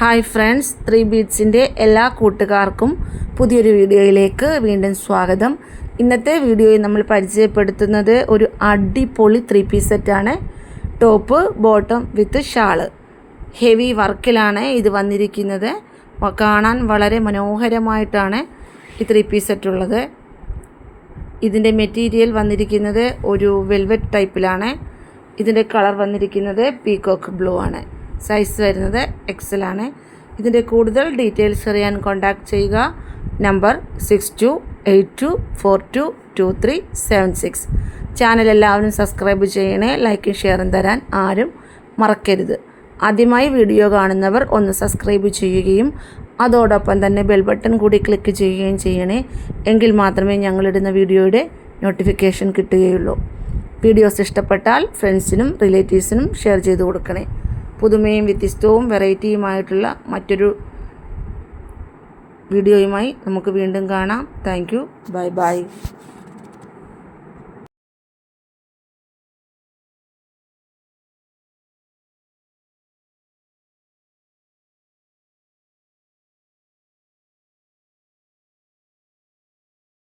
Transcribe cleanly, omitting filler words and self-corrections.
Hi friends, 3 ബീറ്റ്സിൻ്റെ എല്ലാ കൂട്ടുകാർക്കും പുതിയൊരു വീഡിയോയിലേക്ക് വീണ്ടും സ്വാഗതം. ഇന്നത്തെ വീഡിയോയിൽ നമ്മൾ പരിചയപ്പെടുത്തുന്നത് ഒരു അടിപൊളി 3 പീസ് സെറ്റാണ്. Top bottom with shawl. Heavy വർക്കിലാണ് ഇത് വന്നിരിക്കുന്നത്. കാണാൻ വളരെ മനോഹരമായിട്ടാണ് ഈ 3 പീസ് സെറ്റ് ഉള്ളത്. ഇതിൻ്റെ മെറ്റീരിയൽ വന്നിരിക്കുന്നത് ഒരു വെൽവെറ്റ് ടൈപ്പിലാണ്. ഇതിൻ്റെ കളർ വന്നിരിക്കുന്നത് പീകോക്ക് ബ്ലൂ ആണ്. സൈസ് വരുന്നത് XL ആണ്. ഇതിൻ്റെ കൂടുതൽ ഡീറ്റെയിൽസ് അറിയാൻ കോൺടാക്ട് ചെയ്യുക. നമ്പർ 6282422376. ചാനൽ എല്ലാവരും സബ്സ്ക്രൈബ് ചെയ്യണേ. ലൈക്കും ഷെയറും തരാൻ ആരും മറക്കരുത്. ആദ്യമായി വീഡിയോ കാണുന്നവർ ഒന്ന് സബ്സ്ക്രൈബ് ചെയ്യുകയും അതോടൊപ്പം തന്നെ ബെൽ ബട്ടൺ കൂടി ക്ലിക്ക് ചെയ്യുകയും ചെയ്യണേ. എങ്കിൽ മാത്രമേ ഞങ്ങളിടുന്ന വീഡിയോയുടെ നോട്ടിഫിക്കേഷൻ കിട്ടുകയുള്ളൂ. വീഡിയോസ് ഇഷ്ടപ്പെട്ടാൽ ഫ്രണ്ട്സിനും റിലേറ്റീവ്സിനും ഷെയർ ചെയ്ത് കൊടുക്കണേ. പുതുമയും വ്യത്യസ്തവും വെറൈറ്റിയുമായിട്ടുള്ള മറ്റൊരു വീഡിയോയുമായി നമുക്ക് വീണ്ടും കാണാം. Thank you. Bye bye.